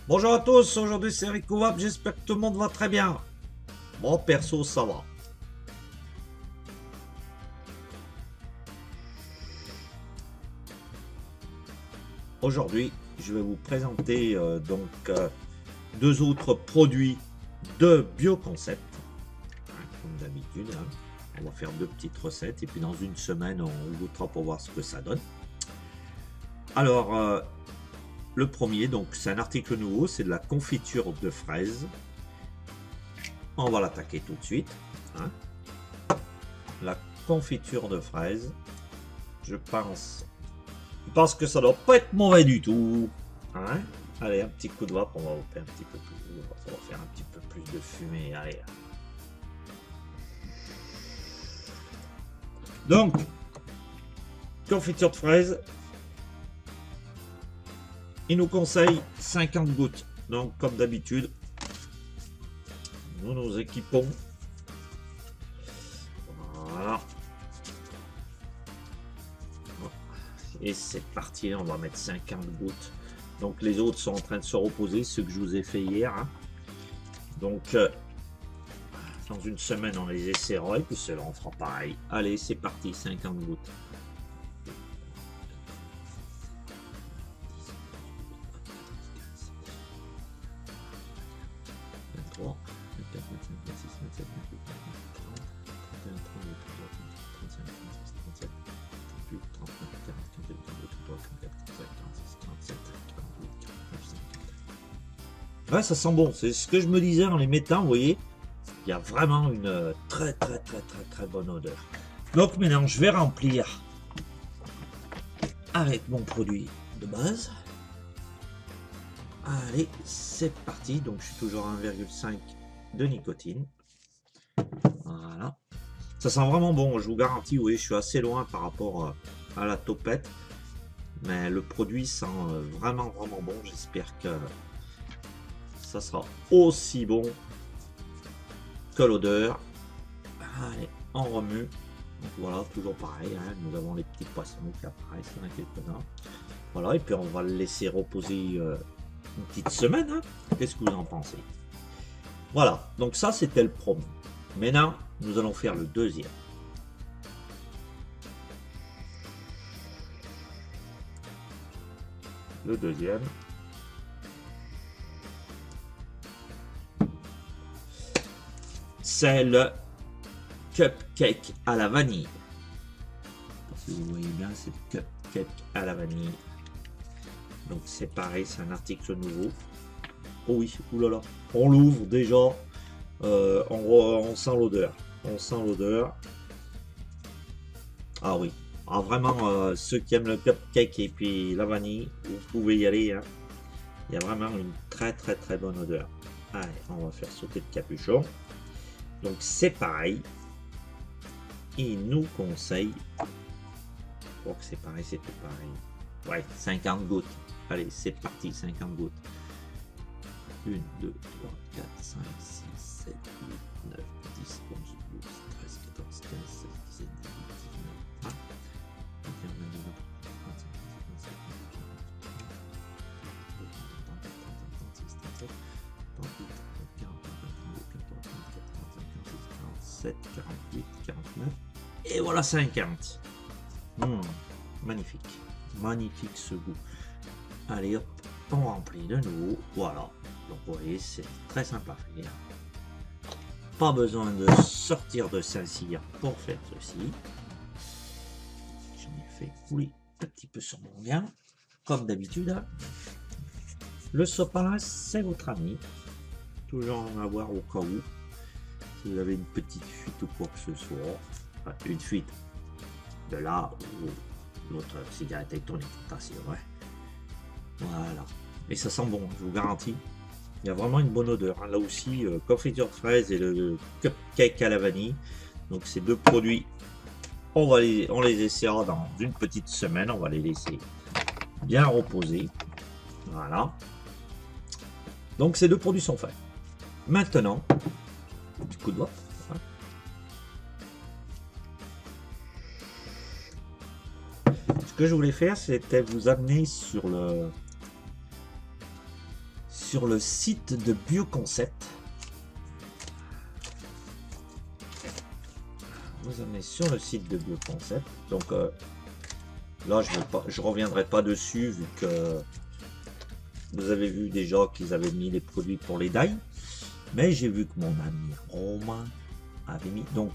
Bonjour à tous, aujourd'hui c'est Rico Wap, j'espère que tout le monde va très bien. Moi perso ça va. Aujourd'hui je vais vous présenter deux autres produits de Bioconcept. Comme d'habitude, hein. On va faire deux petites recettes et puis dans une semaine on goûtera pour voir ce que ça donne. Alors le premier, donc c'est un article nouveau, c'est de la confiture de fraises. On va l'attaquer tout de suite, hein. La confiture de fraises, je pense que ça doit pas être mauvais du tout, hein. Allez, un petit coup de vape, on va vaper un petit peu plus, on va faire un petit peu plus de fumée, allez. Donc, confiture de fraises, il nous conseille 50 gouttes. Donc, comme d'habitude, nous nous équipons. Voilà. Et c'est parti, on va mettre 50 gouttes. Donc les autres sont en train de se reposer, ceux que je vous ai fait hier, hein. Donc dans une semaine on les essaiera et puis ceux-là on fera pareil. Allez, c'est parti, 50 gouttes. Ouais, ça sent bon, c'est ce que je me disais en les mettant, vous voyez, il y a vraiment une très bonne odeur. Donc maintenant je vais remplir avec mon produit de base. Allez, c'est parti, donc je suis toujours à 1,5 de nicotine. Voilà. Ça sent vraiment bon, je vous garantis, oui, je suis assez loin par rapport à la topette. Mais le produit sent vraiment bon, j'espère que ça sera aussi bon que l'odeur. Allez, on remue. Donc voilà, toujours pareil, hein, nous avons les petits poissons qui apparaissent dans quelques-uns. Voilà, et puis on va le laisser reposer une petite semaine, hein. Qu'est-ce que vous en pensez? Voilà, donc ça c'était le premier. Maintenant, nous allons faire le deuxième. Le deuxième. C'est le cupcake à la vanille. Si vous voyez bien, c'est le cupcake à la vanille. Donc c'est pareil, c'est un article nouveau. Oh oui, oulala, on l'ouvre déjà, on sent l'odeur. On sent l'odeur. Ah oui, ah, vraiment, ceux qui aiment le cupcake et puis la vanille, vous pouvez y aller, hein. Il y a vraiment une très bonne odeur. Allez, on va faire sauter le capuchon. Donc c'est pareil. Il nous conseille. Je crois que c'est pareil, c'est tout pareil. Ouais, 50 gouttes. Allez, c'est parti, 50 gouttes. 1, 2, 3, 4, 5, 6, 7, 8, 9, 10, 11, 12, 13, 14, 15, 16, 17, 18, 19, 20, 21, 22, 23, 25, 26, 27, 28, 47, 48, 49. Et voilà 50. Magnifique. Magnifique ce goût. Allez hop, on remplit de nouveau. Voilà. Donc vous voyez, c'est très simple à faire. Pas besoin de sortir de Saint-Cyr pour faire ceci. J'en ai fait couler un petit peu sur mon gain. Comme d'habitude, hein. Le sopalin, c'est votre ami. Toujours en avoir au cas où. Si vous avez une petite fuite ou quoi que ce soit. Enfin, une fuite de là où l'autre cigarette électronique. C'est vrai. Voilà. Et ça sent bon, je vous garantis. Il y a vraiment une bonne odeur, hein. Là aussi, confiture de fraises et le cupcake à la vanille. Donc ces deux produits, on les essaiera dans une petite semaine. On va les laisser bien reposer. Voilà. Donc ces deux produits sont faits. Maintenant, petit coup de doigt. Ce que je voulais faire, c'était vous amener sur sur le site de Bioconcept. Vous amenez sur le site de Bioconcept. Donc là, je reviendrai pas dessus vu que vous avez vu déjà qu'ils avaient mis les produits pour les die. Mais j'ai vu que mon ami Romain avait mis. Donc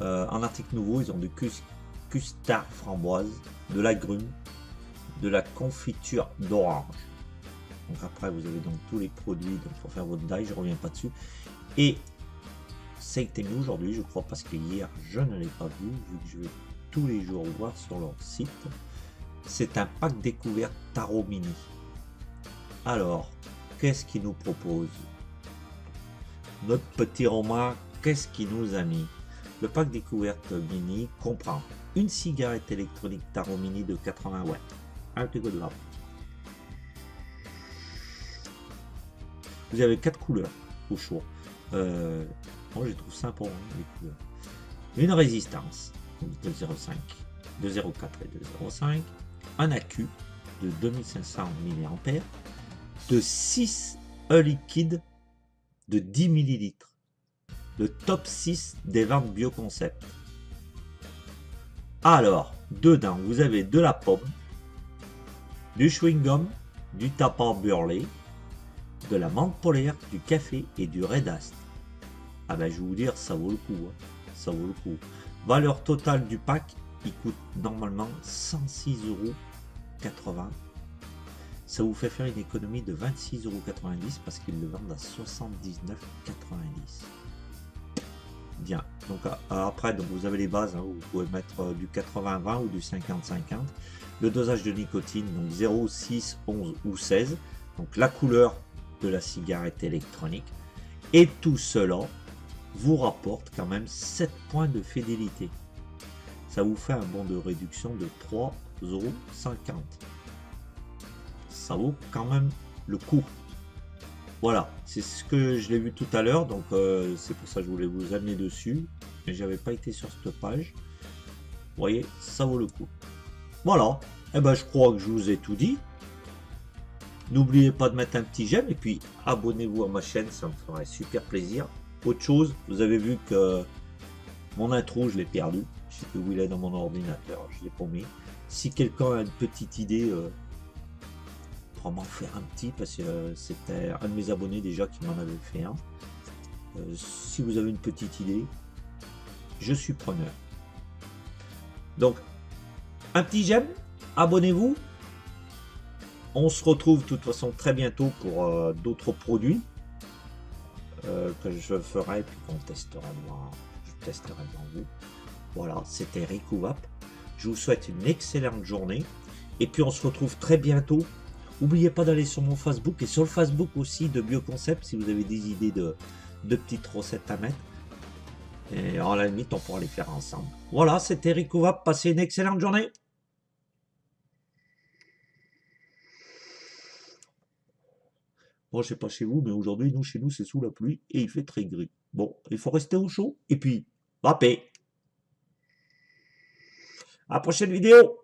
en article nouveau, ils ont du custard framboise, de l'agrumes, de la confiture d'orange. Donc après, vous avez donc tous les produits donc, pour faire votre die. Je reviens pas dessus. Et ça a été mis aujourd'hui, je crois, parce que hier je ne l'ai pas vu que je vais tous les jours voir sur leur site. C'est un pack découverte tarot mini. Alors, qu'est-ce qu'il nous propose notre petit Romain? Qu'est-ce qu'il nous a mis? Le pack découverte mini comprend une cigarette électronique tarot mini de 80 watts, un petit peu de là. Vous avez 4 couleurs au choix. Moi je trouve sympa les couleurs. Une résistance de 0,5, de 0,4 et de 0,5. Un accu de 2500 mAh. De 6 liquides de 10 ml. Le top 6 des ventes Bioconcept. Alors, dedans, vous avez de la pomme, du chewing-gum, du tabac burlé, de la menthe polaire, du café et du Red Ast. Ah ben, je vais vous dire, ça vaut le coup. Hein. Ça vaut le coup. Valeur totale du pack, il coûte normalement 106,80 €. Ça vous fait faire une économie de 26,90 € parce qu'ils le vendent à 79,90 €. Bien. Donc après, donc vous avez les bases. Hein, vous pouvez mettre du 80-20 ou du 50-50. Le dosage de nicotine, donc 0, 6, 11 ou 16. Donc la couleur de la cigarette électronique. Et tout cela vous rapporte quand même 7 points de fidélité. Ça vous fait un bon de réduction de 3,50 €. Ça vaut quand même le coup. Voilà, c'est ce que je l'ai vu tout à l'heure, donc c'est pour ça que je voulais vous amener dessus, mais j'avais pas été sur cette page. Vous voyez, ça vaut le coup. Voilà, et ben je crois que je vous ai tout dit. N'oubliez pas de mettre un petit j'aime et puis abonnez-vous à ma chaîne, ça me ferait super plaisir. Autre chose, vous avez vu que mon intro, je l'ai perdu. Je sais plus où il est dans mon ordinateur, je l'ai pas mis. Si quelqu'un a une petite idée, pour m'en faire un petit, parce que c'était un de mes abonnés déjà qui m'en avait fait un. Si vous avez une petite idée, je suis preneur. Donc, un petit j'aime, abonnez-vous. On se retrouve de toute façon très bientôt pour d'autres produits que je ferai, puis qu'on testera devant, je testerai devant vous. Voilà, c'était Ricouvap. Je vous souhaite une excellente journée. Et puis on se retrouve très bientôt. N'oubliez pas d'aller sur mon Facebook et sur le Facebook aussi de Bioconcept si vous avez des idées de petites recettes à mettre. Et à la limite, on pourra les faire ensemble. Voilà, c'était Ricouvap. Passez une excellente journée. Bon, je sais pas chez vous, mais aujourd'hui, nous, chez nous, c'est sous la pluie et il fait très gris. Bon, il faut rester au chaud et puis, la paix. À la prochaine vidéo.